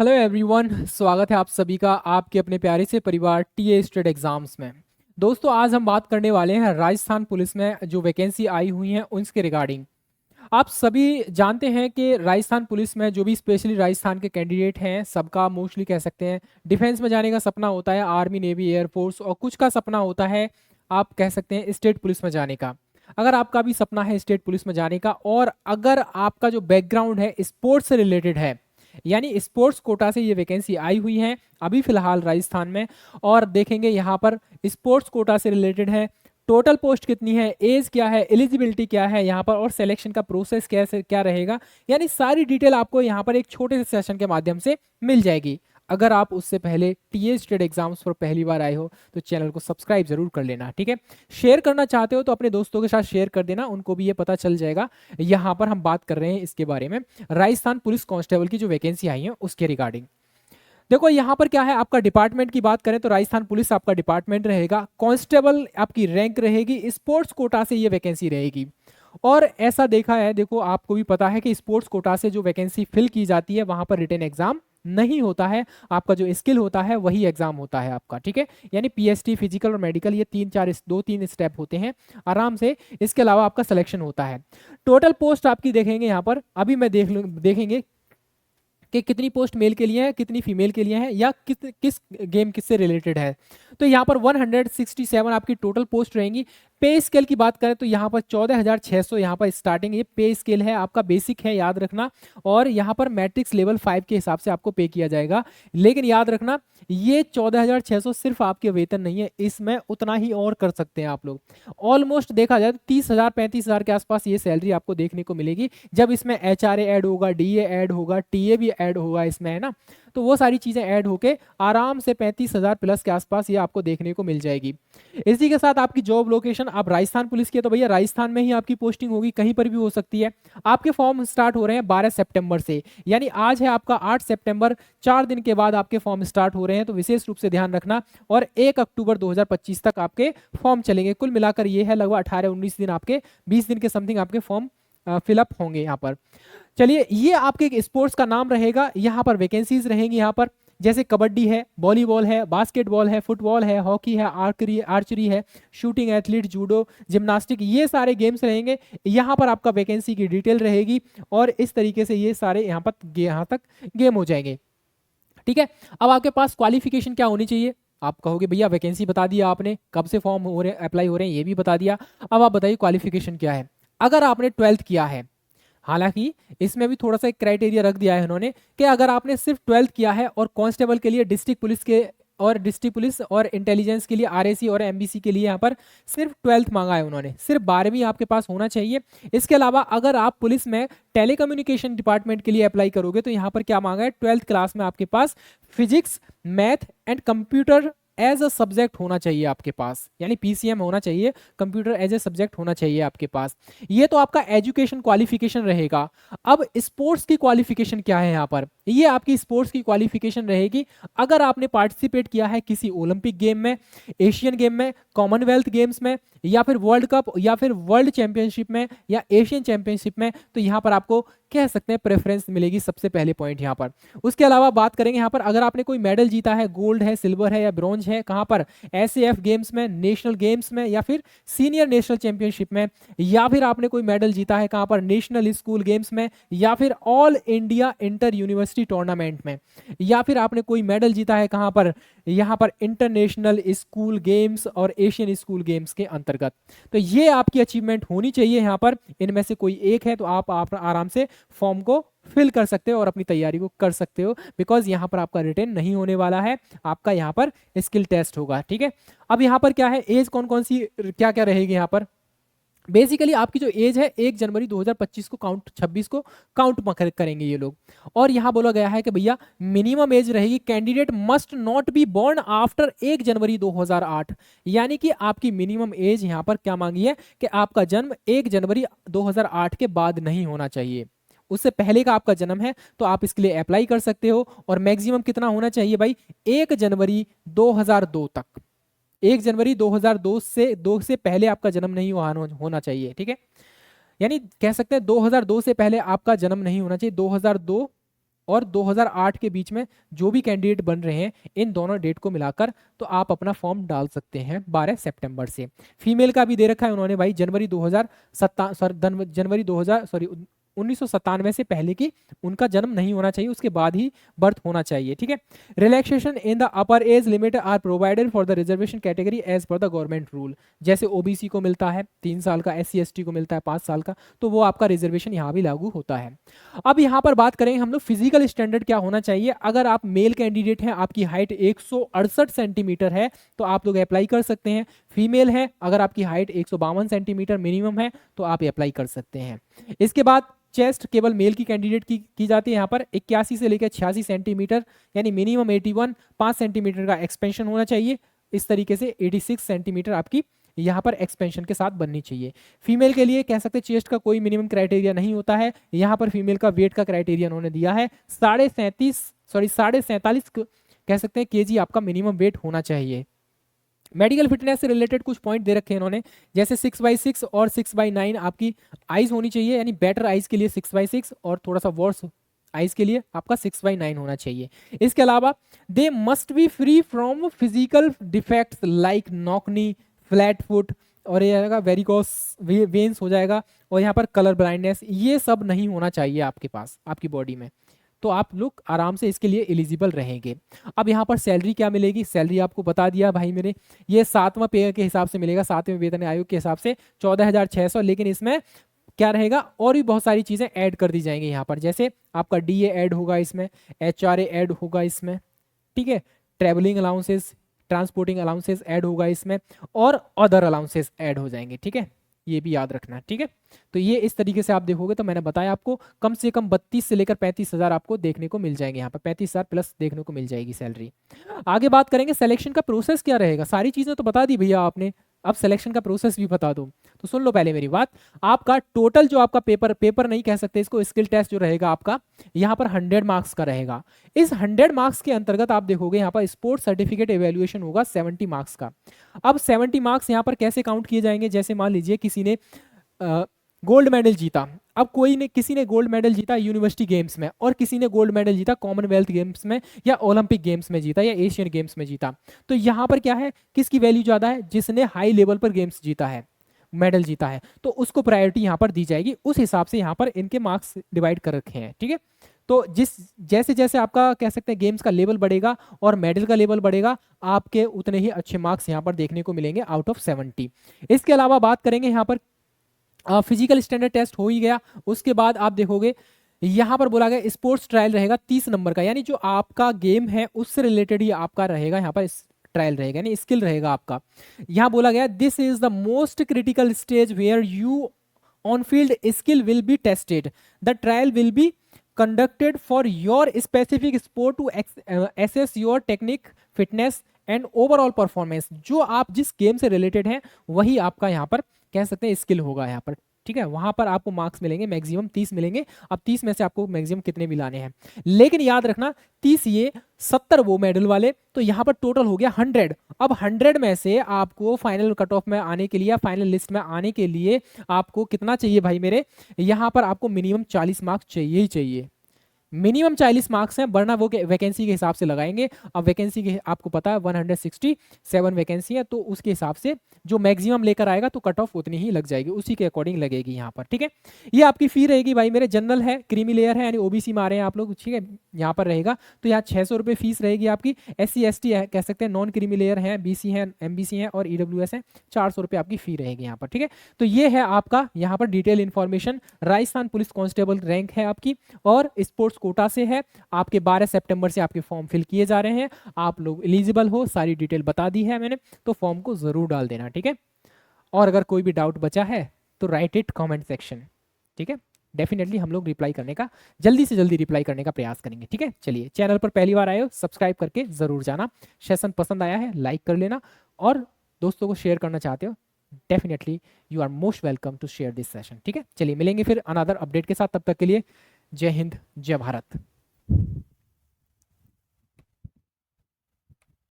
Hello everyone, स्वागत है आप सभी का आपके अपने प्यारे से परिवार टीए स्टेट एग्जाम्स में। दोस्तों, आज हम बात करने वाले हैं राजस्थान पुलिस में जो वैकेंसी आई हुई हैं उनके रिगार्डिंग। आप सभी जानते हैं कि राजस्थान पुलिस में जो भी स्पेशली राजस्थान के कैंडिडेट हैं सबका मोस्टली कह सकते हैं डिफेंस में जाने का सपना होता है, आर्मी नेवी एयरफोर्स, और कुछ का सपना होता है आप कह सकते हैं स्टेट पुलिस में जाने का। अगर आपका भी सपना है स्टेट पुलिस में जाने का और अगर आपका जो बैकग्राउंड है स्पोर्ट्स से रिलेटेड है, यानी स्पोर्ट्स कोटा से ये वैकेंसी आई हुई है अभी फिलहाल राजस्थान में, और देखेंगे यहाँ पर स्पोर्ट्स कोटा से रिलेटेड है। टोटल पोस्ट कितनी है, एज क्या है, एलिजिबिलिटी क्या है यहाँ पर, और सिलेक्शन का प्रोसेस कैसे क्या रहेगा, यानी सारी डिटेल आपको यहाँ पर एक छोटे से सेशन के माध्यम से मिल जाएगी। अगर आप उससे पहले टीए स्टेट एग्जाम्स पर पहली बार आए हो तो चैनल को सब्सक्राइब जरूर कर लेना, ठीक है। शेयर करना चाहते हो तो अपने दोस्तों के साथ शेयर कर देना, उनको भी ये पता चल जाएगा। यहाँ पर हम बात कर रहे हैं इसके बारे में, राजस्थान पुलिस कांस्टेबल की जो वैकेंसी आई है उसके रिगार्डिंग। देखो यहाँ पर क्या है, आपका डिपार्टमेंट की बात करें तो राजस्थान पुलिस आपका डिपार्टमेंट रहेगा, कांस्टेबल आपकी रैंक रहेगी, स्पोर्ट्स कोटा से ये वैकेंसी रहेगी। और ऐसा देखा है, देखो आपको भी पता है कि स्पोर्ट्स कोटा से जो वैकेंसी फिल की जाती है वहां पर रिटन एग्जाम नहीं होता है, आपका जो स्किल होता है वही एग्जाम होता है आपका, ठीक है। यानी पीएसटी, फिजिकल और मेडिकल, ये दो तीन स्टेप होते हैं आराम से, इसके अलावा आपका सिलेक्शन होता है। टोटल पोस्ट आपकी देखेंगे यहाँ पर, अभी मैं देखेंगे कि कितनी पोस्ट मेल के लिए है, कितनी फीमेल के लिए है, या किस गेम किससे रिलेटेड है। तो यहाँ पर 167 आपकी टोटल पोस्ट रहेंगी। पे स्केल की बात करें तो यहाँ पर 14,600 यहाँ पर स्टार्टिंग ये पे स्केल है, आपका बेसिक है याद रखना, और यहाँ पर मैट्रिक्स लेवल 5 के हिसाब से आपको पे किया जाएगा। लेकिन याद रखना ये 14,600 सिर्फ आपके वेतन नहीं है, इसमें उतना ही और कर सकते हैं आप लोग। ऑलमोस्ट देखा जाए तो 30,000 35,000 के आसपास ये सैलरी आपको देखने को मिलेगी जब इसमें एचआरए ऐड होगा, डीए ऐड होगा, टीए भी ऐड होगा इसमें, है ना। तो वो सारी चीजें ऐड होके आराम से 35,000 प्लस के आसपास ये आपको देखने को मिल जाएगी। इसी के साथ आपकी जॉब लोकेशन, आप राजस्थान पुलिस की है तो भैया राजस्थान में ही आपकी पोस्टिंग होगी, कहीं पर भी हो सकती है। आपके फॉर्म स्टार्ट हो रहे हैं 12 सितंबर से, यानी आज है आपका 8 सितंबर, 4 दिन के बाद आपके फॉर्म स्टार्ट हो रहे हैं, तो विशेष रूप से ध्यान रखना। और 1 अक्टूबर 2025 तक आपके फॉर्म चलेंगे, कुल मिलाकर ये है लगभग 18-19 दिन आपके, 20 दिन के समथिंग आपके फॉर्म फिलअप होंगे यहाँ पर। चलिए, ये आपके स्पोर्ट्स का नाम रहेगा, यहाँ पर वैकेंसीज रहेंगी यहाँ पर, जैसे कबड्डी है, वॉलीबॉल है, बास्केटबॉल है, फुटबॉल है, हॉकी है, आर्चरी है, शूटिंग, एथलीट, जूडो, जिम्नास्टिक, ये सारे गेम्स रहेंगे। यहाँ पर आपका वैकेंसी की डिटेल रहेगी और इस तरीके से ये सारे यहाँ तक गेम हो जाएंगे, ठीक है। अब आपके पास क्वालिफिकेशन क्या होनी चाहिए, आप कहोगे भैया वैकेंसी बता दिया आपने, कब से फॉर्म हो रहे अप्लाई हो रहे हैं ये भी बता दिया, अब आप बताइए क्वालिफिकेशन क्या है। अगर आपने 12th किया है, हालांकि इसमें भी थोड़ा सा एक क्राइटेरिया रख दिया है उन्होंने कि अगर आपने सिर्फ 12th किया है और कांस्टेबल के लिए डिस्ट्रिक्ट पुलिस के और डिस्ट्रिक्ट पुलिस और इंटेलिजेंस के लिए आरएसी और एमबीसी के लिए यहाँ पर सिर्फ 12th मांगा है उन्होंने, सिर्फ 12वीं आपके पास होना चाहिए। इसके अलावा अगर आप पुलिस में टेलीकम्युनिकेशन डिपार्टमेंट के लिए अप्लाई करोगे तो यहाँ पर क्या मांगा है, 12th क्लास में आपके पास physics, math and computer as a subject होना चाहिए आपके पास, यानी पीसीएम होना चाहिए, कंप्यूटर एज ए सब्जेक्ट होना चाहिए आपके पास। ये तो आपका एजुकेशन क्वालिफिकेशन रहेगा। अब स्पोर्ट्स की क्वालिफिकेशन क्या है यहाँ पर, ये आपकी स्पोर्ट्स की क्वालिफिकेशन रहेगी। अगर आपने पार्टिसिपेट किया है किसी ओलंपिक गेम में, एशियन गेम में, कॉमनवेल्थ गेम्स में, या फिर वर्ल्ड कप, या फिर वर्ल्ड चैंपियनशिप में, या एशियन चैंपियनशिप में, तो यहाँ पर आपको कह सकते हैं प्रेफरेंस मिलेगी, सबसे पहले पॉइंट यहाँ पर। उसके अलावा बात करेंगे यहाँ पर, अगर आपने कोई मेडल जीता है, गोल्ड है, सिल्वर है या ब्रॉन्ज है, कहाँ पर, एसएएफ गेम्स में, नेशनल गेम्स में, या फिर सीनियर नेशनल चैंपियनशिप में, या फिर आपने कोई मेडल जीता है कहाँ पर, नेशनल स्कूल गेम्स में, या फिर all India inter university tournament में, या फिर आपने कोई मेडल जीता है कहाँ पर, यहाँ पर इंटरनेशनल स्कूल गेम्स और एशियन स्कूल गेम्स के अंतर्गत। तो ये आपकी अचीवमेंट होनी चाहिए यहाँ पर, इनमें से कोई एक है तो आप आराम से फॉर्म को फिल कर सकते हो और अपनी तैयारी को कर सकते हो, बिकॉज यहाँ पर आपका रिटन नहीं होने वाला है, आपका यहाँ पर स्किल टेस्ट होगा, ठीक है। अब यहाँ पर क्या है, एज कौन कौन सी क्या क्या रहेगी यहाँ पर, बेसिकली आपकी जो एज है 1 जनवरी 2025 को काउंट 26 को काउंट करेंगे ये लोग। और यहां बोला गया है कि भैया मिनिमम एज रहेगी, candidate must not be born after 1 January 2008, यानी कि आपकी मिनिमम एज यहां पर क्या मांगी है कि आपका जन्म 1 जनवरी 2008 के बाद नहीं होना चाहिए, उससे पहले का आपका जन्म है तो आप इसके लिए अप्लाई कर सकते हो। और मैक्सिमम कितना होना चाहिए भाई, 1 जनवरी 2002 तक, 1 जनवरी 2002 से पहले आपका जन्म नहीं होना चाहिए, ठीक है। यानी कह सकते हैं 2002 से पहले आपका जन्म नहीं होना चाहिए, 2002 और 2008 के बीच में जो भी कैंडिडेट बन रहे हैं, इन दोनों डेट को मिलाकर तो आप अपना फॉर्म डाल सकते हैं 12 सितंबर से। फीमेल का भी दे रखा है उन्होंने भाई, जनवरी 2000 सॉरी 1997 से पहले की उनका जन्म नहीं होना चाहिए, उसके बाद ही बर्थ होना चाहिए, ठीक है। Relaxation in the upper age limit are provided for the reservation category as per the government rule. जैसे ओबीसी को मिलता है 3 साल का, एससी एसटी को मिलता है 5 साल का, तो वो आपका रिजर्वेशन यहाँ भी लागू होता है। अब यहाँ पर बात करेंगे हम लोग फिजिकल स्टैंडर्ड क्या होना चाहिए। अगर आप मेल कैंडिडेट हैं, आपकी हाइट 168 सेंटीमीटर है तो आप लोग अप्लाई कर सकते हैं। फीमेल है, अगर आपकी हाइट 152 सेंटीमीटर मिनिमम है तो आप अप्लाई कर सकते हैं। इसके बाद चेस्ट केवल मेल की कैंडिडेट की जाती है, यहाँ पर 81 से लेकर 86 सेंटीमीटर यानी मिनिमम 81, 5 सेंटीमीटर का एक्सपेंशन होना चाहिए। इस तरीके से 86 सेंटीमीटर आपकी यहाँ पर एक्सपेंशन के साथ बननी चाहिए। फीमेल के लिए कह सकते हैं चेस्ट का कोई मिनिमम क्राइटेरिया नहीं होता है, यहाँ पर फीमेल का वेट का क्राइटेरिया उन्होंने दिया है 47 कह सकते हैं केजी आपका मिनिमम वेट होना चाहिए। मेडिकल फिटनेस से रिलेटेड कुछ पॉइंट दे रखे हैं इन्होंने, जैसे 6/6 और 6/9 आपकी आइज होनी चाहिए, यानी बेटर आइज के लिए 6/6 और थोड़ा सा वर्स आइज के लिए आपका 6/9 होना चाहिए। इसके अलावा they must be free from physical defects like knock knee, flat foot और ये आएगा वेरिकोस वेन्स हो जाएगा, और यहाँ पर कलर ब्लाइंडनेस, ये सब नहीं होना चाहिए आपके पास आपकी बॉडी में, तो आप लोग आराम से इसके लिए एलिजिबल रहेंगे। अब यहाँ पर सैलरी क्या मिलेगी, सैलरी आपको बता दिया भाई मेरे, ये 7वां पे के हिसाब से मिलेगा, 7वें वेतन आयोग के हिसाब से 14,600, लेकिन इसमें क्या रहेगा और भी बहुत सारी चीज़ें ऐड कर दी जाएंगी यहाँ पर, जैसे आपका डीए ऐड होगा इसमें, एचआरए ऐड होगा इसमें, ठीक है, travelling allowances, transporting allowances add होगा इसमें, और अदर अलाउंसेस ऐड हो जाएंगे, ठीक है, ये भी याद रखना है, ठीक है। तो ये इस तरीके से आप देखोगे तो मैंने बताया आपको कम से कम 32 से लेकर 35,000 आपको देखने को मिल जाएंगे, यहाँ पर 35,000 प्लस देखने को मिल जाएगी सैलरी। आगे बात करेंगे सिलेक्शन का प्रोसेस क्या रहेगा, सारी चीजें तो बता दी भैया आपने, अब सिलेक्शन का प्रोसेस भी बता दो। तो सुन लो पहले मेरी बात, आपका टोटल जो आपका पेपर नहीं कह सकते इसको, स्किल टेस्ट जो रहेगा आपका यहाँ पर 100 मार्क्स का रहेगा। इस 100 मार्क्स के अंतर्गत आप देखोगे यहाँ पर स्पोर्ट्स सर्टिफिकेट एवेल्युएशन होगा 70 मार्क्स का। अब 70 मार्क्स यहाँ पर कैसे काउंट किए जाएंगे, जैसे मान लीजिए किसी ने गोल्ड मेडल जीता, अब किसी ने गोल्ड मेडल जीता यूनिवर्सिटी गेम्स में, और किसी ने गोल्ड मेडल जीता कॉमनवेल्थ गेम्स में या ओलंपिक गेम्स में जीता या एशियन गेम्स में जीता, तो यहाँ पर क्या है, किसकी वैल्यू ज्यादा है, जिसने हाई लेवल पर गेम्स जीता है, मेडल जीता है, तो उसको प्रायोरिटी यहाँ पर दी जाएगी। उस हिसाब से यहाँ पर इनके मार्क्स डिवाइड कर रखे हैं, ठीक है। तो जैसे जैसे आपका कह सकते हैं गेम्स का लेवल बढ़ेगा और मेडल का लेवल बढ़ेगा, आपके उतने ही अच्छे मार्क्स यहाँ पर देखने को मिलेंगे आउट ऑफ 70। इसके अलावा बात करेंगे यहाँ पर फिजिकल स्टैंडर्ड टेस्ट हो ही गया, उसके बाद आप देखोगे यहाँ पर बोला गया स्पोर्ट्स ट्रायल रहेगा 30 नंबर का, यानी जो आपका गेम है उससे रिलेटेड ही आपका रहेगा यहाँ पर ट्रायल रहेगा, यानी स्किल रहेगा आपका। यहाँ बोला गया this is the most critical stage where you on field skill will be tested, the trial will be conducted for your specific sport to assess your technique, fitness and overall performance। जो आप जिस game से related है वही आपका यहाँ पर कह सकते हैं स्किल होगा यहाँ पर, ठीक है। वहां पर आपको मार्क्स मिलेंगे मैक्सिमम 30 मिलेंगे, अब 30 में से आपको मैक्सिमम कितने भी लाने हैं, लेकिन याद रखना 30 ये 70 वो मेडल वाले, तो यहाँ पर टोटल हो गया 100। अब 100 में से आपको फाइनल कट ऑफ में आने के लिए या फाइनल लिस्ट में आने के लिए आपको कितना चाहिए भाई मेरे, यहाँ पर आपको मिनिमम 40 मार्क्स चाहिए ही चाहिए, मिनिमम 40 मार्क्स हैं, वरना वो वैकेंसी के हिसाब से लगाएंगे। अब वैकेंसी के आपको पता है 167 वैकेंसी है, तो उसके हिसाब से जो मैक्सिमम लेकर आएगा तो कट ऑफ उतनी ही लग जाएगी, उसी के अकॉर्डिंग लगेगी यहाँ पर, ठीक है। ये आपकी फी रहेगी भाई मेरे, जनरल है, क्रीमी लेयर है, यानी ओबीसी में आ रहे हैं आप लोग, ठीक है, यहाँ पर रहेगा तो यहाँ 600 रुपये फीस रहेगी आपकी। SC ST है, कह सकते हैं नॉन क्रीमी लेयर है, BC है, MBC है और EWS है, 400 रुपये आपकी फी रहेगी यहाँ पर, ठीक है। तो ये है आपका यहाँ पर detail information, Rajasthan police constable rank है आपकी और स्पोर्ट्स कोटा से है, आपके 12 सितंबर से आपके फॉर्म फिल किए जा रहे हैं, आप लोग एलिजिबल हो, सारी डिटेल बता दी है मैंने, तो फॉर्म को जरूर डाल देना, ठीक है। और अगर कोई भी डाउट बचा है तो राइट इट कमेंट सेक्शन, ठीक है, डेफिनेटली हम लोग रिप्लाई करने का जल्दी से जल्दी रिप्लाई करने का प्रयास करेंगे, ठीक है। चलिए, चैनल पर पहली बार आए हो सब्सक्राइब करके जरूर जाना, सेशन पसंद आया है लाइक कर लेना, और दोस्तों को शेयर करना चाहते हो definitely you are most welcome to share this session, ठीक है। चलिए मिलेंगे फिर अनदर अपडेट के साथ, तब तक के लिए जय हिंद जय भारत।